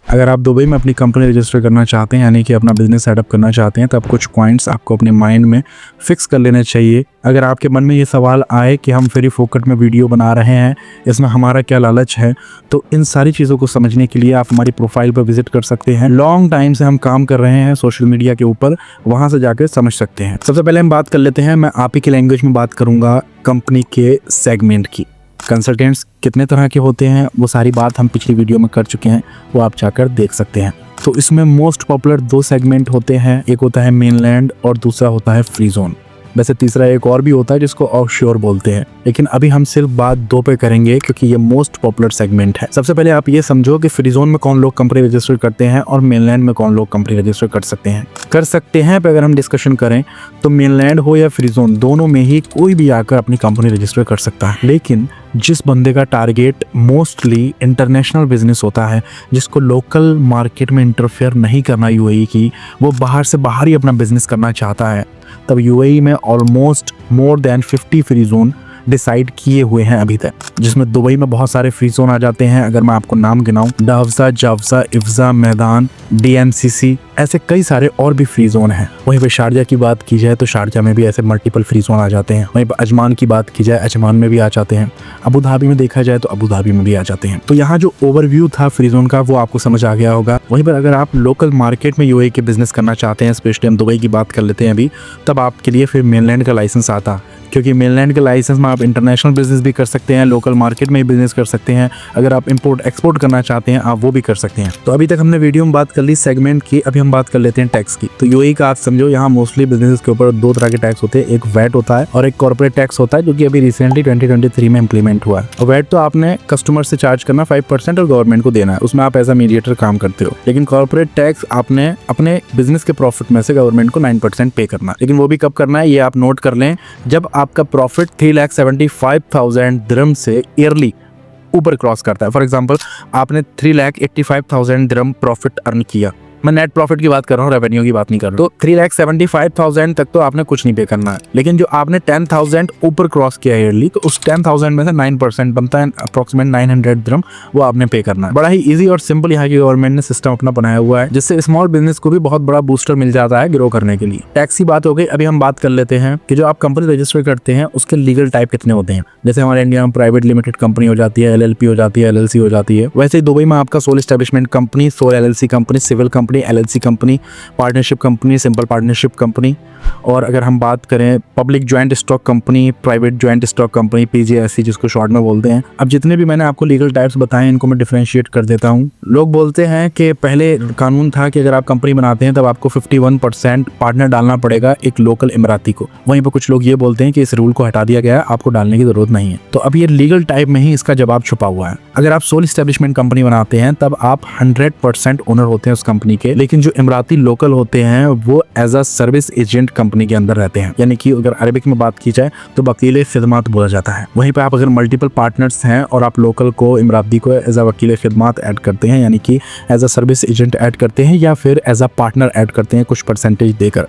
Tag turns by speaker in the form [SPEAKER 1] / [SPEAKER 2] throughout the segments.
[SPEAKER 1] अगर आप दुबई में अपनी कंपनी रजिस्टर करना चाहते हैं, यानी कि अपना बिजनेस सेटअप करना चाहते हैं, तब कुछ पॉइंट्स आपको अपने माइंड में फिक्स कर लेने चाहिए। अगर आपके मन में ये सवाल आए कि हम फ्री फोकट में वीडियो बना रहे हैं, इसमें हमारा क्या लालच है, तो इन सारी चीज़ों को समझने के लिए आप हमारी प्रोफाइल पर विजिट कर सकते हैं। लॉन्ग टाइम से हम काम कर रहे हैं सोशल मीडिया के ऊपर, वहाँ से जाकर समझ सकते हैं। सबसे पहले हम बात कर लेते हैं, मैं आप ही की लैंग्वेज में बात करूँगा कंपनी के सेगमेंट की। कंसल्टेंट्स कितने तरह के होते हैं, वो सारी बात हम पिछली वीडियो में कर चुके हैं, वो आप जाकर देख सकते हैं। तो इसमें मोस्ट पॉपुलर 2 सेगमेंट होते हैं, एक होता है मेनलैंड और दूसरा होता है फ्री जोन। वैसे तीसरा एक और भी होता है जिसको ऑफशोर बोलते हैं, लेकिन अभी हम सिर्फ बात 2 पे करेंगे क्योंकि ये मोस्ट पॉपुलर सेगमेंट है। सबसे पहले आप ये समझो कि फ्री जोन में कौन लोग कंपनी रजिस्टर करते हैं और मेनलैंड में कौन लोग कंपनी रजिस्टर कर सकते हैं। पे अगर हम डिस्कशन करें तो मेनलैंड हो या फ्री जोन, दोनों में ही कोई भी आकर अपनी कंपनी रजिस्टर कर सकता है। लेकिन जिस बंदे का टारगेट मोस्टली इंटरनेशनल बिजनेस होता है, जिसको लोकल मार्केट में इंटरफेयर नहीं करना यूएई की, वो बाहर से बाहर ही अपना बिजनेस करना चाहता है, तब यूएई में almost more than 50 free zone decide किए हुए हैं अभी तक, जिसमें दुबई में बहुत सारे फ्री जोन आ जाते हैं। अगर मैं आपको नाम गिनाऊं, डावसा, जावसा, इफ्जा, मैदान, डीएमसीसी, ऐसे कई सारे और भी फ्री जोन हैं। वहीं पे शारजा की बात की जाए तो शारजा में भी ऐसे मल्टीपल फ्री जोन आ जाते हैं। वहीं पे अजमान की बात की जाए, अजमान में भी आ जाते हैं। अबू धाबी में देखा जाए तो अबू धाबी में भी आ जाते हैं। तो यहाँ जो ओवरव्यू था फ्री जोन का, वो आपको समझ आ गया होगा। वहीं पर अगर आप लोकल मार्केट में यूएई के बिजनेस करना चाहते हैं, स्पेशली हम दुबई की बात कर लेते हैं अभी, तब आपके लिए फिर मेनलैंड का लाइसेंस आता, क्योंकि मेनलैंड के लाइसेंस में आप इंटरनेशनल बिजनेस भी कर सकते हैं, लोकल मार्केट में भी बिजनेस कर सकते हैं। अगर आप इंपोर्ट एक्सपोर्ट करना चाहते हैं, आप वो भी कर सकते हैं। तो अभी तक हमने वीडियो में बात कर ली सेगमेंट की, अभी हम बात कर लेते हैं टैक्स की। तो यूएई का आप समझो, यहाँ मोस्टली बिजनेस के ऊपर 2 तरह के टैक्स होते हैं, एक वैट होता है और एक कॉर्पोरेट टैक्स होता है, जो कि अभी रिसेंटली 2023 में इंप्लीमेंट हुआ है। और वैट तो आपने कस्टमर से चार्ज करना 5% और गवर्नमेंट को देना है, उसमें आप एज अ मीडिएटर काम करते हो। लेकिन कॉर्पोरेट टैक्स आपने अपने बिजनेस के प्रॉफिट में से गवर्नमेंट को 9% पे करना है। लेकिन वो भी कब करना है, ये आप नोट कर लें, जब आपका प्रॉफिट 3,75,000 दिरहम से ईयरली ऊपर क्रॉस करता है। फॉर एग्जांपल, आपने 3,85,000 दिरहम प्रॉफिट अर्न किया, मैं नेट प्रॉफिट की बात कर रहा हूँ, रेवेन्यू की बात नहीं कर रहा हूँ। तो 3,75,000 तक तो आपने कुछ नहीं पे करना है। लेकिन जो आपने 10,000 ऊपर क्रॉस किया ईयरली, तो उस 10,000 में से 9% बनता है, अप्रोक्सीमेट 900 दिरहम, वो आपने पे करना है। बड़ा ही इजी और सिंपल यहाँ की गवर्नमेंट ने सिस्टम अपना बनाया हुआ है, जिससे स्मॉल बिजनेस को भी बहुत बड़ा बूस्टर मिल जाता है ग्रो करने के लिए। टैक्स की बात हो गई, अभी हम बात कर लेते हैं कि जो आप कंपनी रजिस्टर करते हैं उसके लीगल टाइप कितने होते हैं। जैसे हमारे इंडिया में प्राइवेट लिमिटेड कंपनी हो जाती है, एलएलपी हो जाती है, एलएलसी हो जाती है। वैसे ही दुबई में आपका sole establishment company, sole LLC company, civil company, LLC company, partnership company, simple partnership company, और अगर हम बात करें public joint stock company, private joint stock company, PJSC जिसको शॉर्ट में बोलते हैं। अब जितने भी मैंने आपको लीगल टाइप्स बताए, इनको मैं डिफरेंशिएट कर देता हूँ। लोग बोलते हैं कि पहले कानून था कि अगर आप कंपनी बनाते हैं तब आपको 51% पार्टनर डालना पड़ेगा एक लोकल इमराती को। वहीं पर कुछ लोग ये बोलते हैं कि इस रूल को हटा दिया गया है, आपको डालने की जरूरत नहीं है। तो अब ये लीगल टाइप में ही इसका जवाब छुपा हुआ है। अगर आप सोल एस्टेब्लिशमेंट कंपनी बनाते हैं तब आप 100% ओनर होते हैं उस कंपनी के, लेकिन जो इमराती लोकल होते हैं वो as a service agent company के अंदर रहते हैं, यानी कि अगर अरबिक में बात की जाए तो वकील खिदमत बोला जाता है। वहीं पे आप अगर मल्टीपल पार्टनर्स हैं और आप लोकल को, इमराती को एज अ वकील खिदमत ऐड करते हैं, यानी कि as a service agent add करते हैं या फिर एज अ पार्टनर ऐड करते हैं कुछ परसेंटेज देकर,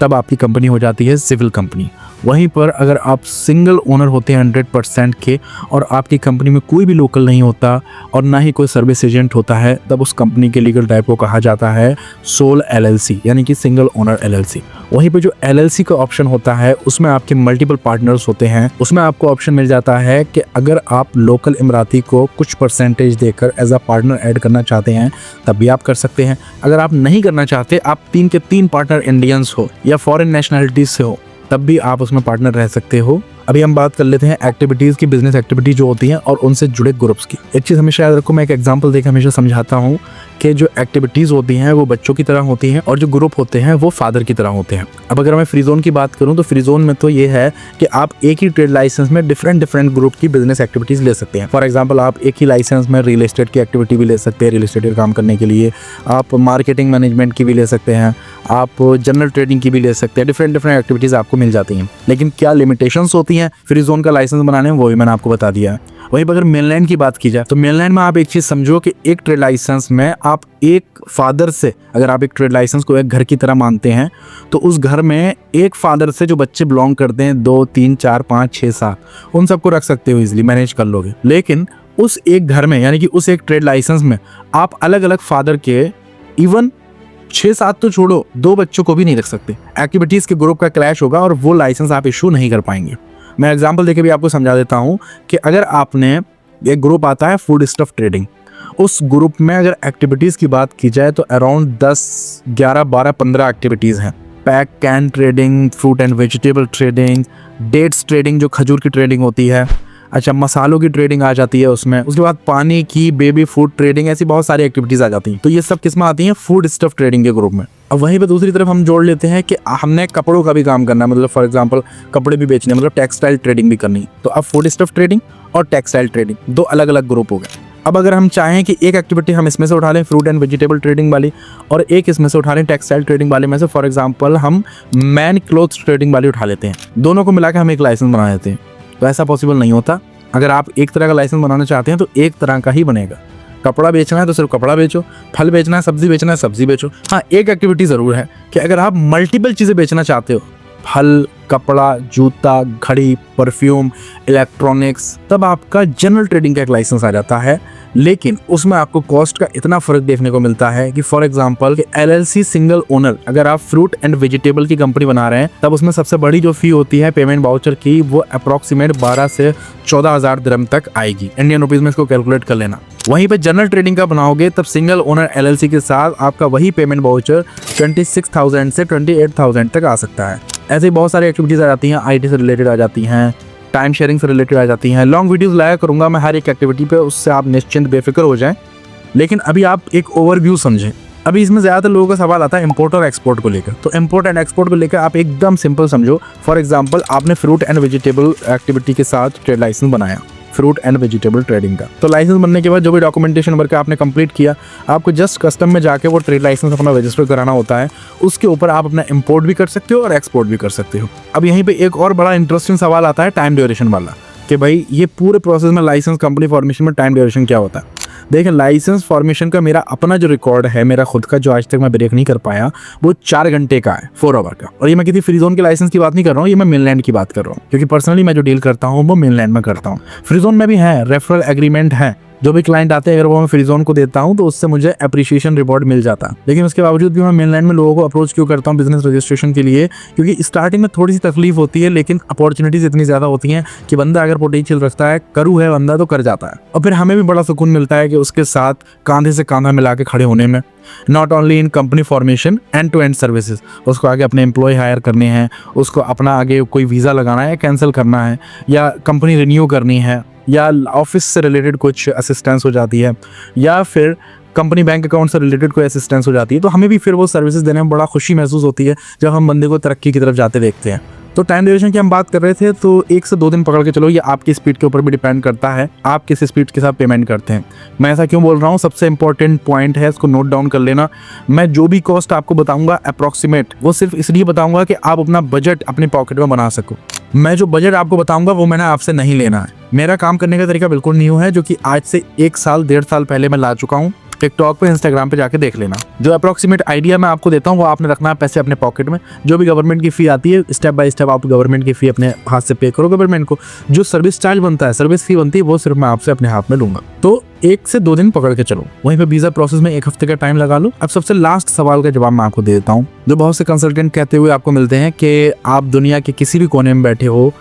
[SPEAKER 1] तब आपकी कंपनी हो जाती है सिविल कंपनी। वहीं पर अगर आप सिंगल ओनर होते हैं 100% के और आपकी कंपनी में कोई भी लोकल नहीं होता और ना ही कोई सर्विस एजेंट होता है, तब उस कंपनी के लीगल टाइप को कहा जाता है सोल एलएलसी, यानी कि सिंगल ओनर एलएलसी। वहीं पे जो एलएलसी का ऑप्शन होता है उसमें आपके मल्टीपल पार्टनर्स होते हैं, उसमें आपको ऑप्शन मिल जाता है कि अगर आप लोकल इमराती को कुछ परसेंटेज देकर एज अ पार्टनर ऐड करना चाहते हैं तब भी आप कर सकते हैं। अगर आप नहीं करना चाहते, आप 3 के 3 पार्टनर इंडियंस हो या फॉरेन नेशनलिटीज से हो, तब भी आप उसमें पार्टनर रह सकते हो। अभी हम बात कर लेते हैं एक्टिविटीज़ की, बिजनेस एक्टिविटी जो होती हैं और उनसे जुड़े ग्रुप्स की। एक चीज़ हमेशा याद रखो, मैं एक एग्जांपल देकर हमेशा समझाता हूँ कि जो एक्टिविटीज़ होती हैं वो बच्चों की तरह होती हैं और जो ग्रुप होते हैं वो फादर की तरह होते हैं। अब अगर मैं फ्री जोन की बात करूँ तो फ्री जोन में तो ये है कि आप एक ही ट्रेड लाइसेंस में डिफरेंट ग्रुप की बिजनेस एक्टिविटीज़ ले सकते हैं। फॉर एग्जाम्पल, आप एक ही लाइसेंस में रियल एस्टेट की एक्टिविटी भी ले सकते हैं, रियल एस्टेट का काम करने के लिए। आप मार्केटिंग मैनेजमेंट की भी ले सकते हैं, आप जनरल ट्रेडिंग की भी ले सकते हैं। डिफरेंट एक्टिविटीज़ आपको मिल जाती हैं। लेकिन क्या लिमिटेशंस होती हैं फ्री जोन का लाइसेंस बनाने में, वो भी मैंने आपको बता दिया है। वहीं पर अगर मेनलैंड की बात की जाए तो मेनलैंड में आप एक चीज़ समझो कि एक ट्रेड लाइसेंस में आप एक फादर से, अगर आप एक ट्रेड लाइसेंस को एक घर की तरह मानते हैं, तो उस घर में एक फादर से जो बच्चे बिलोंग करते हैं 2, 3, 4, 5, 6, 7, उन सबको रख सकते हो, इजीली मैनेज कर लोगे। लेकिन उस एक घर में यानी कि उस एक ट्रेड लाइसेंस में आप अलग अलग फादर के इवन 6-7 तो छोड़ो 2 बच्चों को भी नहीं रख सकते। एक्टिविटीज के ग्रुप का क्लैश होगा और वो लाइसेंस आप इशू नहीं कर पाएंगे। मैं एग्जांपल देके भी आपको समझा देता हूँ कि अगर आपने एक ग्रुप आता है फूड स्टफ ट्रेडिंग, उस ग्रुप में अगर एक्टिविटीज की बात की जाए तो अराउंड 10, 11, 12, 15 एक्टिविटीज हैं। Pack can trading, fruit and vegetable trading, dates trading जो खजूर की ट्रेडिंग होती है, अच्छा मसालों की ट्रेडिंग आ जाती है उसमें, उसके बाद पानी की, बेबी फूड ट्रेडिंग, ऐसी बहुत सारी एक्टिविटीज आ जाती हैं। तो ये सब किस में आती हैं? फूड स्टफ ट्रेडिंग के ग्रुप में। अब वहीं पे दूसरी तरफ हम जोड़ लेते हैं कि हमने कपड़ों का भी काम करना है, मतलब फॉर एग्जांपल कपड़े भी बेचने, मतलब टेक्सटाइल ट्रेडिंग भी करनी है। तो अब फूड स्टफ ट्रेडिंग और टेक्सटाइल ट्रेडिंग 2 अलग अलग ग्रुप हो गए। अब अगर हम चाहें कि एक एक्टिविटी हम इसमें से उठा लें फ्रूट एंड वेजिटेबल ट्रेडिंग वाली, और एक इसमें से उठा लें टेक्सटाइल ट्रेडिंग वाले में से, फॉर एग्जांपल हम मैन क्लोथ ट्रेडिंग वाली उठा लेते हैं, दोनों को मिला के हम एक लाइसेंस बना देते हैं, तो ऐसा पॉसिबल नहीं होता। अगर आप एक तरह का लाइसेंस बनाना चाहते हैं तो एक तरह का ही बनेगा। कपड़ा बेचना है तो सिर्फ कपड़ा बेचो, फल बेचना है, सब्जी बेचना है, सब्जी बेचो। हाँ, एक एक्टिविटी ज़रूर है कि अगर आप मल्टीपल चीज़ें बेचना चाहते हो, फल, कपड़ा, जूता, घड़ी, परफ्यूम, इलेक्ट्रॉनिक्स, तब आपका जनरल ट्रेडिंग का एक लाइसेंस आ जाता है। लेकिन उसमें आपको कॉस्ट का इतना फ़र्क देखने को मिलता है कि for example LLC single owner, अगर आप फ्रूट एंड वेजिटेबल की कंपनी बना रहे हैं, तब उसमें सबसे बड़ी जो फ़ी होती है पेमेंट वाउचर की, वो अप्रॉक्सीमेट 12 से 14,000 दिरहम तक आएगी। इंडियन रुपीज़ में इसको कैलकुलेट कर लेना। वहीं पे जनरल ट्रेडिंग का बनाओगे तब सिंगल ओनर LLC के साथ आपका वही पेमेंट वाउचर 26,000 से 28,000 तक आ सकता है। ऐसे ही बहुत सारी एक्टिविटीज़ आ जाती हैं, IT से रिलेटेड आ जाती हैं, टाइम शेयरिंग से रिलेटेड आ जाती हैं। लॉन्ग वीडियोस लाया करूंगा मैं हर एक एक्टिविटी पे, उससे आप निश्चिंत बेफिक्र हो जाएं। लेकिन अभी आप एक ओवरव्यू समझें। अभी इसमें ज़्यादातर लोगों का सवाल आता है इंपोर्ट और एक्सपोर्ट को लेकर। तो इंपोर्ट एंड एक्सपोर्ट को लेकर आप एकदम सिंपल समझो। फॉर एग्जांपल आपने फ्रूट एंड वेजिटेबल एक्टिविटी के साथ ट्रेड लाइसेंस बनाया, फ्रूट एंड वेजिटेबल ट्रेडिंग का। तो लाइसेंस बनने के बाद जो भी डॉक्यूमेंटेशन वर्क आपने कंप्लीट किया, आपको जस्ट कस्टम में जाके वो ट्रेड लाइसेंस अपना रजिस्टर कराना होता है। उसके ऊपर आप अपना इंपोर्ट भी कर सकते हो और एक्सपोर्ट भी कर सकते हो। अब यहीं पे एक और बड़ा इंटरेस्टिंग सवाल आता है टाइम ड्यूरेशन वाला, कि भाई ये पूरे प्रोसेस में लाइसेंस कंपनी फॉर्मेशन में टाइम ड्यूरेशन क्या होता है। देखिए, लाइसेंस फॉर्मेशन का मेरा अपना जो रिकॉर्ड है, मेरा खुद का जो आज तक मैं ब्रेक नहीं कर पाया, वो 4 घंटे का है, 4 आवर का। और ये मैं किसी फ्री जोन के लाइसेंस की बात नहीं कर रहा हूँ, ये मैं मेनलैंड की बात कर रहा हूँ, क्योंकि पर्सनली मैं जो डील करता हूँ वो मेनलैंड में करता हूँ। फ्री जोन में भी है, रेफरल एग्रीमेंट है, जो भी क्लाइंट आते हैं अगर वो मैं फ्री जोन को देता हूँ तो उससे मुझे अप्रिशिएशन रिवॉर्ड मिल जाता है। लेकिन उसके बावजूद भी मैं मेनलैंड में लोगों को अप्रोच क्यों करता हूँ बिजनेस रजिस्ट्रेशन के लिए? क्योंकि स्टार्टिंग में थोड़ी सी तकलीफ होती है, लेकिन अपॉर्चुनिटीज इतनी ज़्यादा होती हैं कि बंदा अगर पोटेंशियल रखता है, करू है बंदा, तो कर जाता है। और फिर हमें भी बड़ा सुकून मिलता है कि उसके साथ कांधे से कांधा मिला के खड़े होने में। Not only in company formation, end to end services, उसको आगे अपने एम्प्लॉय हायर करने हैं, उसको अपना आगे कोई वीज़ा लगाना है, कैंसिल करना है, या कंपनी रिन्यू करनी है, या ऑफिस से रिलेटेड कुछ असिस्टेंस हो जाती है, या फिर कंपनी बैंक अकाउंट से रिलेटेड कोई असिस्टेंस हो जाती है, तो हमें भी फिर वो सर्विसेज देने में बड़ा खुशी महसूस होती है जब हम बंदे को तरक्की की तरफ जाते देखते हैं। तो टाइम ड्यूरेशन की हम बात कर रहे थे, तो 1 से 2 दिन पकड़ के चलो। ये आपकी स्पीड के ऊपर भी डिपेंड करता है, आप किस स्पीड के साथ पेमेंट करते हैं। मैं ऐसा क्यों बोल रहा हूँ, सबसे इंपॉर्टेंट पॉइंट है, इसको नोट डाउन कर लेना। मैं जो भी कॉस्ट आपको बताऊंगा अप्रॉक्सीमेट, वो सिर्फ इसलिए बताऊंगा कि आप अपना बजट अपने पॉकेट में बना सको। मैं जो बजट आपको बताऊंगा वो मैंने आपसे नहीं लेना है। मेरा काम करने का तरीका बिल्कुल न्यू है, जो कि आज से 1 साल 1.5 साल पहले मैं ला चुका हूँ। टिकटॉक पे, इंस्टाग्राम पे जाके देख लेना। जो अप्रॉक्सीमेट आइडिया मैं आपको देता हूँ वो आपने रखना है पैसे अपने पॉकेट में। जो भी गवर्नमेंट की फ़ी आती है, स्टेप बाय स्टेप आप गवर्नमेंट की फ़ी अपने हाथ से पे करो गवर्नमेंट को। जो सर्विस चार्ज बनता है, सर्विस फ़ी बनती है, वो सिर्फ मैं आपसे अपने हाथ में लूँगा। तो 1 से 2 दिन पकड़ के चलो। वहीं पे वीज़ा प्रोसेस में 1 हफ्ते का टाइम लगा लो। अब सबसे लास्ट सवाल का जवाब मैं आपको दे देता हूँ, जो बहुत से कंसल्टेंट कहते हुए आपको मिलते हैं कि आप दुनिया के किसी भी कोने में बैठे हो,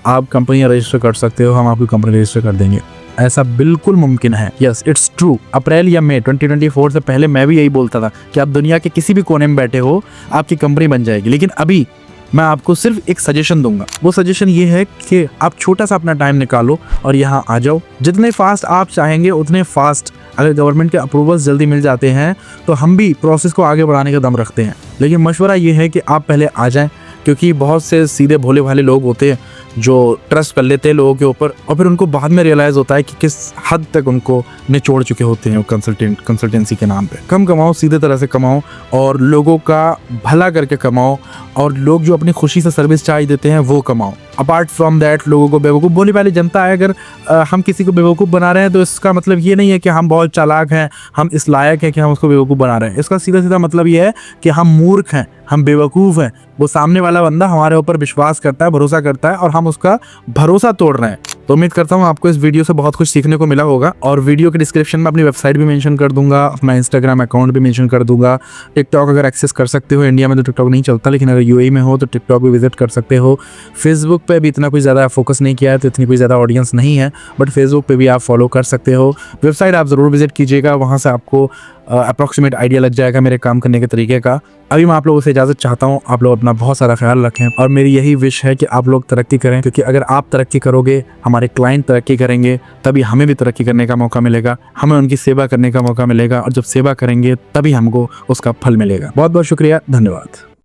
[SPEAKER 1] आप कंपनी रजिस्टर कर सकते हो, हम आपकी कंपनी रजिस्टर कर देंगे। ऐसा बिल्कुल मुमकिन है। Yes, it's true. अप्रैल या मई 2024 से पहले मैं भी यही बोलता था कि आप दुनिया के किसी भी कोने में बैठे हो, आपकी कंपनी बन जाएगी। लेकिन अभी मैं आपको सिर्फ एक सजेशन दूंगा। वो सजेशन ये है कि आप छोटा सा अपना टाइम निकालो और यहाँ आ जाओ। जितने फास्ट आप चाहेंगे उतने फास्ट, अगर गवर्नमेंट के अप्रूवल्स जल्दी मिल जाते हैं तो हम भी प्रोसेस को आगे बढ़ाने का दम रखते हैं। लेकिन मशवरा ये है कि आप पहले आ जाएं, क्योंकि बहुत से सीधे भोले भाले लोग होते हैं जो ट्रस्ट कर लेते हैं लोगों के ऊपर, और फिर उनको बाद में रियलाइज़ होता है कि किस हद तक उनको निचोड़ चुके होते हैं कंसल्टेंसी के नाम पे। कम कमाओ, सीधे तरह से कमाओ और लोगों का भला करके कमाओ, और लोग जो अपनी खुशी से सर्विस चार्ज देते हैं वो कमाओ। अपार्ट फ्रॉम दैट, लोगों को बेवकूफ़, बोली वाली जनता है। अगर हम किसी को बेवकूफ़ बना रहे हैं तो इसका मतलब ये नहीं है कि हम बहुत चालाक हैं, हम इस लायक हैं कि हम उसको बेवकूफ़ बना रहे हैं। इसका सीधा सीधा मतलब ये है कि हम मूर्ख हैं, हम बेवकूफ़ हैं। वो सामने वाला बंदा हमारे ऊपर विश्वास करता है, भरोसा करता है और हम उसका भरोसा तोड़ रहे हैं। तो उम्मीद करता हूँ आपको इस वीडियो से बहुत कुछ सीखने को मिला होगा और वीडियो के डिस्क्रिप्शन में अपनी वेबसाइट भी मेंशन कर दूंगा, अपना इंस्टाग्राम अकाउंट भी मेंशन कर दूंगा। टिकटॉक अगर एक्सेस कर सकते हो, इंडिया में तो टिकटॉक नहीं चलता, लेकिन अगर यूएई में हो तो टिकटॉक भी विजिट कर सकते हो। फेसबुक पे भी इतना कुछ ज़्यादा फोकस नहीं किया है तो इतनी कोई ज़्यादा ऑडियंस नहीं है, बट फेसबुक पे भी आप फॉलो कर सकते हो। वेबसाइट आप ज़रूर विजिट कीजिएगा, वहाँ से आपको अप्रॉक्सीमेट आइडिया लग जाएगा मेरे काम करने के तरीके का। अभी मैं आप लोगों से इजाज़त चाहता हूँ, आप लोग अपना बहुत सारा ख्याल रखें और मेरी यही विश है कि आप लोग तरक्की करें, क्योंकि अगर आप तरक्की करोगे, हमारे क्लाइंट तरक्की करेंगे, तभी हमें भी तरक्की करने का मौका मिलेगा, हमें उनकी सेवा करने का मौका मिलेगा और जब सेवा करेंगे तभी हमको उसका फल मिलेगा। बहुत बहुत शुक्रिया, धन्यवाद।